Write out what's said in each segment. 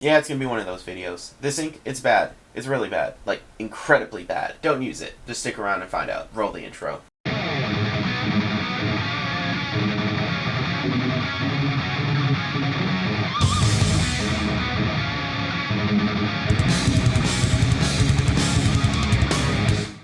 Yeah, it's gonna be one of those videos. This ink, it's bad. It's really bad. Like, incredibly bad. Don't use it. Just stick around and find out. Roll the intro.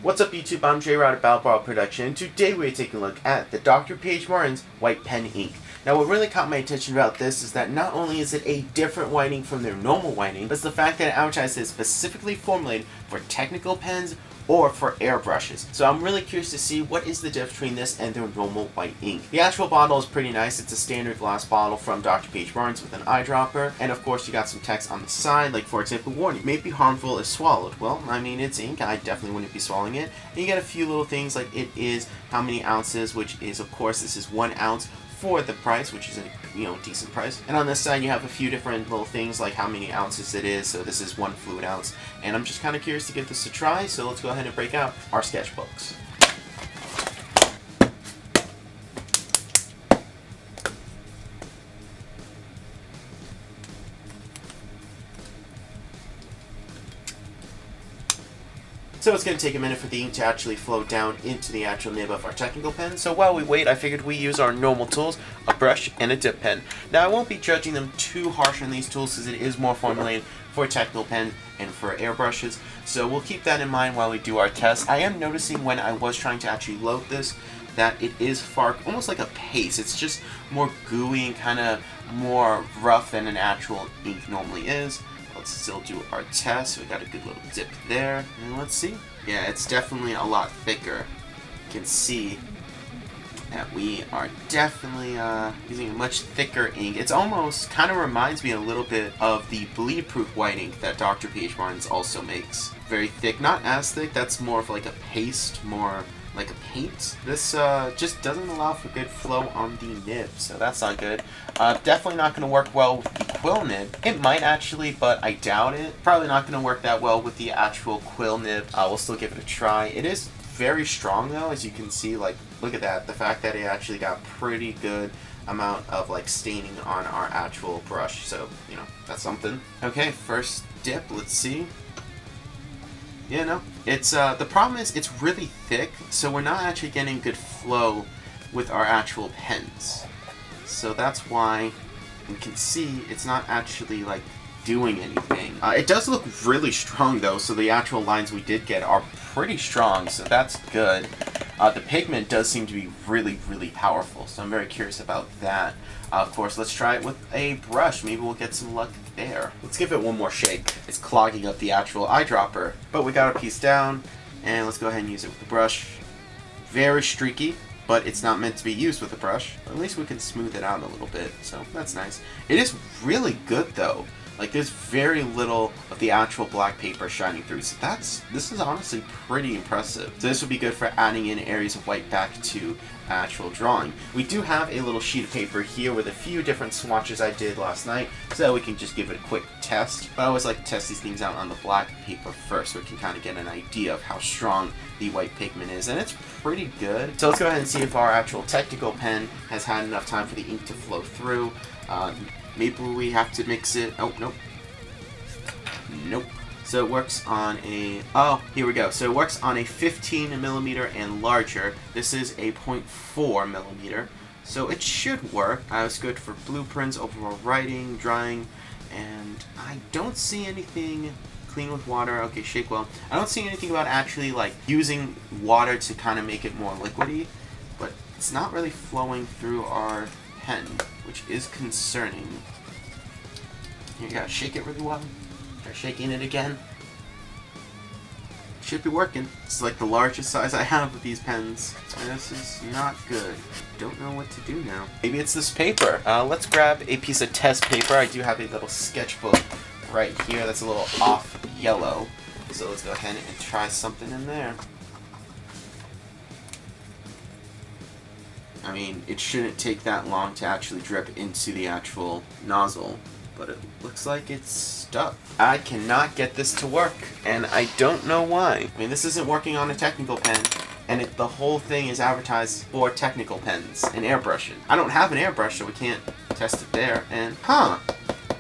What's up YouTube, I'm J-Rod at BLACKEST, and today we're taking a look at the Dr. P.H. Martin's white pen ink. Now what really caught my attention about this is that not only is it a different white ink from their normal white ink, but it's the fact that it advertises specifically formulated for technical pens or for airbrushes. So I'm really curious to see what is the difference between this and their normal white ink. The actual bottle is pretty nice. It's a standard glass bottle from Dr. P.H. Martin's with an eyedropper, and of course you got some text on the side, like for example, warning, may be harmful if swallowed. Well, I mean, it's ink, I definitely wouldn't be swallowing it. And you get a few little things like it is how many ounces, which is, of course, this is 1 ounce for the price, which is a decent price. And on this side you have a few different little things like how many ounces it is. So this is 1 fluid ounce, and I'm just kind of curious to give this a try, so let's go ahead and break out our sketchbooks. So it's going to take a minute for the ink to actually flow down into the actual nib of our technical pen. So while we wait, I figured we use our normal tools, a brush and a dip pen. Now I won't be judging them too harsh on these tools because it is more formulated for technical pen and for airbrushes. So we'll keep that in mind while we do our test. I am noticing when I was trying to actually load this that it is far, almost like a paste. It's just more gooey and kind of more rough than an actual ink normally is. Let's still do our test. We got a good little dip there, and let's see. Yeah, it's definitely a lot thicker. You can see that we are definitely using a much thicker ink. It's almost kind of reminds me a little bit of the bleed-proof white ink that Dr. P.H. Martin's also makes. Very thick, not as thick. That's more of like a paste, more like a paint. This just doesn't allow for good flow on the nib, so that's not good. Definitely not going to work well with the quill nib. It might actually, but I doubt it. Probably not going to work that well with the actual quill nib. We'll still give it a try. It is very strong though, as you can see. Like, look at that. The fact that it actually got pretty good amount of like staining on our actual brush. So, that's something. Okay, first dip. Let's see. Yeah, no, it's the problem is it's really thick, so we're not actually getting good flow with our actual pens. So that's why you can see it's not actually like doing anything. It does look really strong though, so the actual lines we did get are pretty strong, so that's good. The pigment does seem to be really, really powerful, so I'm very curious about that. Of course, let's try it with a brush. Maybe we'll get some luck there. Let's give it one more shake. It's clogging up the actual eyedropper, but we got our piece down, and let's go ahead and use it with the brush. Very streaky, but it's not meant to be used with a brush. At least we can smooth it out a little bit, so that's nice. It is really good though. Like, there's very little of the actual black paper shining through, so this is honestly pretty impressive. So this would be good for adding in areas of white back to actual drawing. We do have a little sheet of paper here with a few different swatches I did last night, so we can just give it a quick test. But I always like to test these things out on the black paper first, so we can kind of get an idea of how strong the white pigment is, and it's pretty good. So let's go ahead and see if our actual technical pen has had enough time for the ink to flow through. Maybe we have to mix it. Oh, nope. Nope. So it works on a, oh, here we go. So it works on a 15 millimeter and larger. This is a 0.4 millimeter. So it should work. It's good for blueprints, overall writing, drawing, and I don't see anything. Clean with water. Okay, shake well. I don't see anything about actually like using water to kind of make it more liquidy, but it's not really flowing through our pen, which is concerning. You gotta shake it really well. Try shaking it again. Should be working. It's like the largest size I have with these pens. This is not good. Don't know what to do now. Maybe it's this paper. Let's grab a piece of test paper. I do have a little sketchbook right here that's a little off yellow. So let's go ahead and try something in there. I mean, it shouldn't take that long to actually drip into the actual nozzle, but it looks like it's stuck. I cannot get this to work, and I don't know why. I mean, this isn't working on a technical pen, and the whole thing is advertised for technical pens and airbrushing. I don't have an airbrush, so we can't test it there, and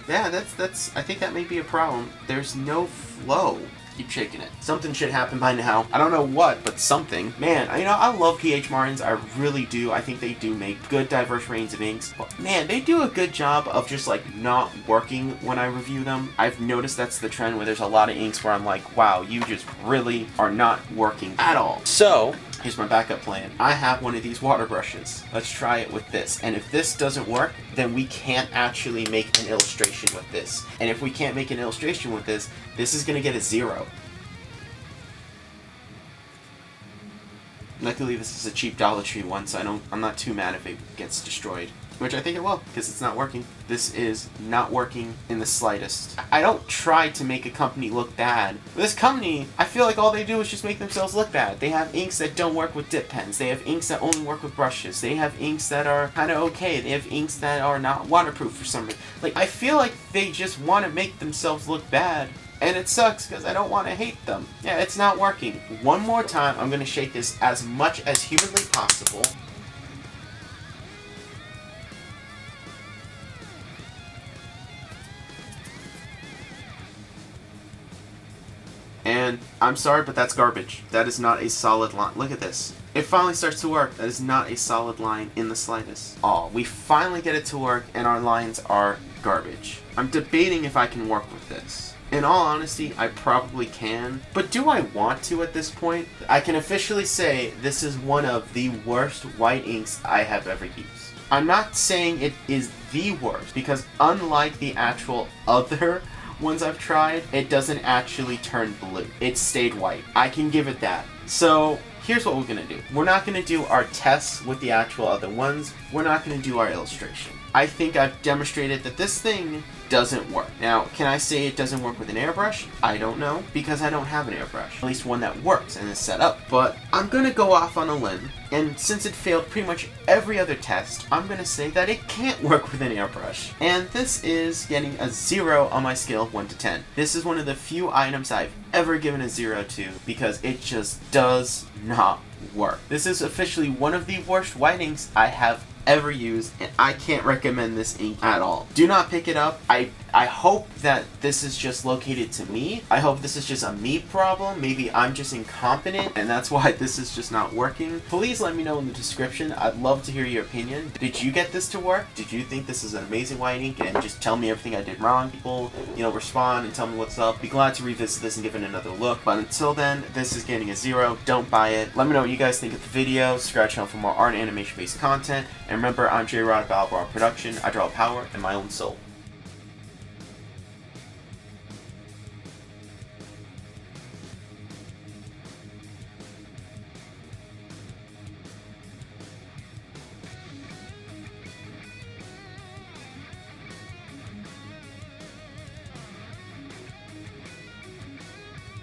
Yeah, that's I think that may be a problem. There's no flow. Keep shaking it. Something should happen by now. I don't know what, but something. Man, I love PH Martins. I really do. I think they do make good diverse range of inks. But man, they do a good job of just like not working when I review them. I've noticed that's the trend where there's a lot of inks where I'm like, wow, you just really are not working at all. So here's my backup plan. I have one of these water brushes. Let's try it with this. And if this doesn't work, then we can't actually make an illustration with this. And if we can't make an illustration with this, this is going to get a 0. Luckily, this is a cheap Dollar Tree one, so I'm not too mad if it gets destroyed. Which I think it will, because it's not working. This is not working in the slightest. I don't try to make a company look bad. This company, I feel like all they do is just make themselves look bad. They have inks that don't work with dip pens. They have inks that only work with brushes. They have inks that are kind of okay. They have inks that are not waterproof for some reason. Like, I feel like they just want to make themselves look bad. And it sucks because I don't want to hate them. Yeah, it's not working. One more time, I'm going to shake this as much as humanly possible. And I'm sorry, but that's garbage. That is not a solid line. Look at this. It finally starts to work. That is not a solid line in the slightest. Oh, we finally get it to work and our lines are garbage. I'm debating if I can work with this. In all honesty, I probably can. But do I want to at this point? I can officially say this is one of the worst white inks I have ever used. I'm not saying it is the worst, because unlike the actual other ones I've tried, it doesn't actually turn blue. It stayed white. I can give it that. So here's what we're gonna do. We're not gonna do our tests with the actual other ones. We're not gonna do our illustration. I think I've demonstrated that this thing doesn't work. Now, can I say it doesn't work with an airbrush? I don't know, because I don't have an airbrush. At least one that works and is set up. But I'm gonna go off on a limb, and since it failed pretty much every other test, I'm gonna say that it can't work with an airbrush. And this is getting a 0 on my scale of 1 to 10. This is one of the few items I've ever given a 0 to, because it just does not work. This is officially one of the worst white inks I have ever used, and I can't recommend this ink at all. Do not pick it up. I hope that this is just located to me. I hope this is just a me problem. Maybe I'm just incompetent and that's why this is just not working. Please let me know in the description. I'd love to hear your opinion. Did you get this to work? Did you think this is an amazing white ink? And just tell me everything I did wrong. People, respond and tell me what's up. Be glad to revisit this and give it another look. But until then, this is getting a 0. Don't buy it. Let me know what you guys think of the video. Subscribe to the channel for more art and animation based content. And remember, I'm J.Rod of BLACKEST. I draw power in my own soul.